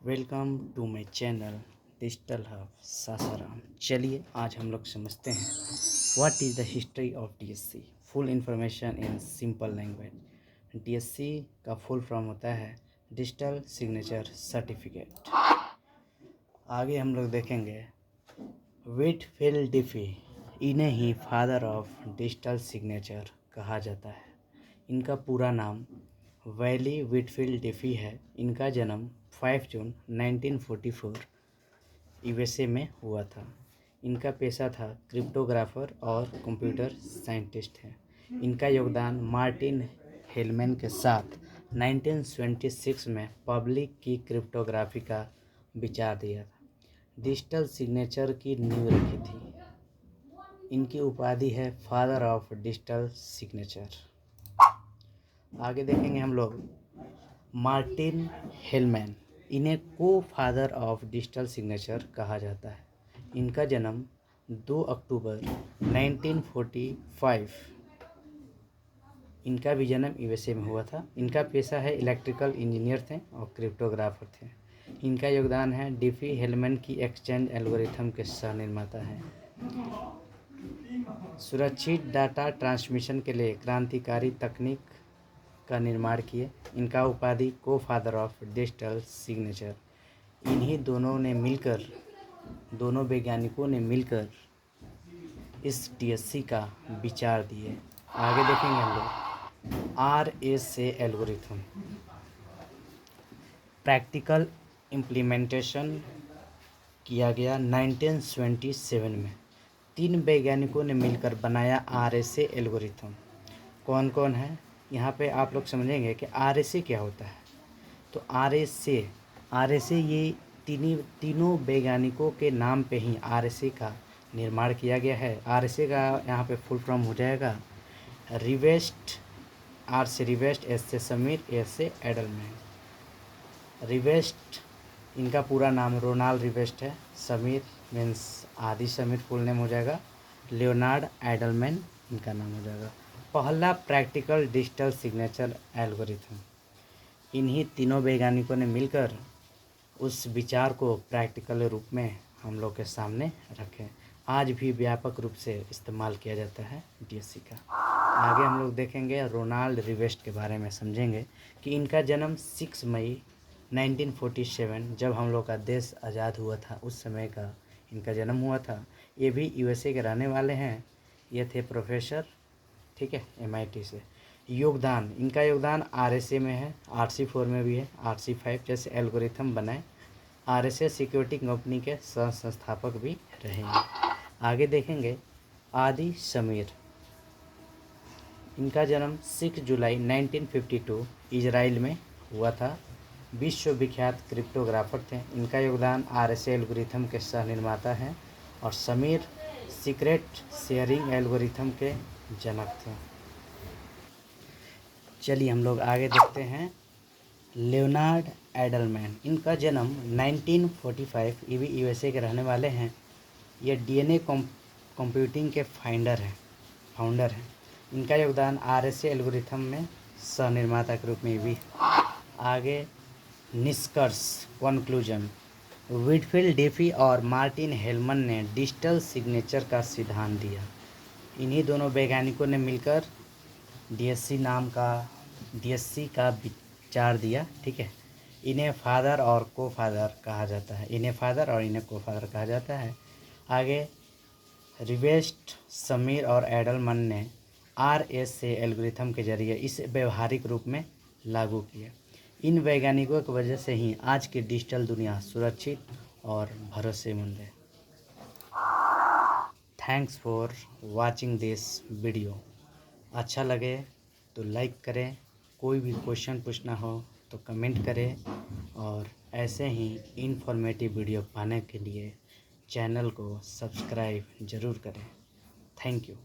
Welcome to my channel digital hub Sasaram. चलिए आज हम लोग समझते हैं what is the history of DSC. Full information in simple language. DSC का फुल फॉर्म होता है डिजिटल सिग्नेचर सर्टिफिकेट। आगे हम लोग देखेंगे व्हिटफील्ड डिफी, इन्हें ही फादर ऑफ डिजिटल सिग्नेचर कहा जाता है। इनका पूरा नाम वैली व्हिटफील्ड डिफी है। इनका जन्म 5 जून 1944 यूएसए में हुआ था। इनका पेशा था क्रिप्टोग्राफर और कंप्यूटर साइंटिस्ट है। इनका योगदान मार्टिन हेलमैन के साथ 1976 में पब्लिक की क्रिप्टोग्राफी का विचार दिया था। डिजिटल सिग्नेचर की नींव रखी थी। इनकी उपाधि है फादर ऑफ डिजिटल सिग्नेचर। आगे देखेंगे हम लोग मार्टिन हेलमैन, इन्हें को फादर ऑफ डिजिटल सिग्नेचर कहा जाता है। इनका जन्म 2 अक्टूबर 1945, इनका भी जन्म यूएसए में हुआ था। इनका पेशा है इलेक्ट्रिकल इंजीनियर थे और क्रिप्टोग्राफर थे। इनका योगदान है डिफी हेलमैन की एक्सचेंज एल्गोरिथम के सह निर्माता हैं। सुरक्षित डाटा ट्रांसमिशन के लिए क्रांतिकारी तकनीक का निर्माण किए। इनका उपाधि को फादर ऑफ डिजिटल सिग्नेचर। इन्हीं दोनों वैज्ञानिकों ने मिलकर इस डीएससी का विचार दिए। आगे देखेंगे हम लोग आरएसए एल्गोरिथम। प्रैक्टिकल इम्प्लीमेंटेशन किया गया 1977 में। 3 वैज्ञानिकों ने मिलकर बनाया आरएसए एल्गोरिथम। कौन कौन है यहाँ पे आप लोग समझेंगे कि आरएसए क्या होता है। तो आरएसए ये तीनों वैज्ञानिकों के नाम पे ही आरएसए का निर्माण किया गया है। आरएसए का यहाँ पे फुल फॉर्म हो जाएगा रिवेस्ट, आर से रिवेस्ट, एस से समीर, एस से एडलमैन। रिवेस्ट इनका पूरा नाम रोनाल्ड रिवेस्ट है। समीर मीन्स आदि समीर फुल नेम हो जाएगा। लियोनार्ड एडलमैन इनका नाम हो जाएगा। पहला प्रैक्टिकल डिजिटल सिग्नेचर एल्गोरिथम। इन्हीं तीनों वैज्ञानिकों ने मिलकर उस विचार को प्रैक्टिकल रूप में हम लोग के सामने रखें। आज भी व्यापक रूप से इस्तेमाल किया जाता है डीएससी का। आगे हम लोग देखेंगे रोनाल्ड रिवेस्ट के बारे में, समझेंगे कि इनका जन्म 6 मई 1947, जब हम लोग का देश आज़ाद हुआ था उस समय का इनका जन्म हुआ था। ये भी यूएसए के रहने वाले हैं। ये थे प्रोफेसर, ठीक है, एमआईटी से। योगदान, इनका योगदान आरएसए में है, RC4 में भी है, RC5 जैसे एल्गोरिथम बनाए। आरएसए सिक्योरिटी कंपनी के संस्थापक भी रहे हैं। आगे देखेंगे आदि समीर। इनका जन्म 6 जुलाई 1952 इजराइल में हुआ था। विश्वविख्यात क्रिप्टोग्राफर थे। इनका योगदान आरएसए एल्गोरिथम के सह निर्माता हैं। और समीर सीक्रेट शेयरिंग एल्गोरिथम के जनक थे। चलिए हम लोग आगे देखते हैं लियोनार्ड एडलमैन। इनका जन्म 1945, ये भी यूएसए के रहने वाले हैं। ये डीएनए कंप्यूटिंग के फाउंडर हैं। इनका योगदान आरएसए एल्गोरिथम में सह निर्माता के रूप में भी। आगे निष्कर्ष, कंक्लूजन। व्हिटफील्ड डिफी और मार्टिन हेलमैन ने डिजिटल सिग्नेचर का सिद्धांत दिया। इन्हीं दोनों वैज्ञानिकों ने मिलकर डीएससी का विचार दिया, ठीक है। इन्हें फादर और को फादर कहा जाता है। इन्हें फादर और इन्हें को फादर कहा जाता है। आगे रिवेस्ट, समीर और एडलमैन ने आरएसए एल्गोरिथम के जरिए इसे व्यवहारिक रूप में लागू किया। इन वैज्ञानिकों की वजह से ही आज की डिजिटल दुनिया सुरक्षित और भरोसेमंद है। Thanks for watching this video. अच्छा लगे तो लाइक करें। कोई भी क्वेश्चन पूछना हो तो कमेंट करें। और ऐसे ही इन्फॉर्मेटिव वीडियो पाने के लिए चैनल को सब्सक्राइब ज़रूर करें। Thank you.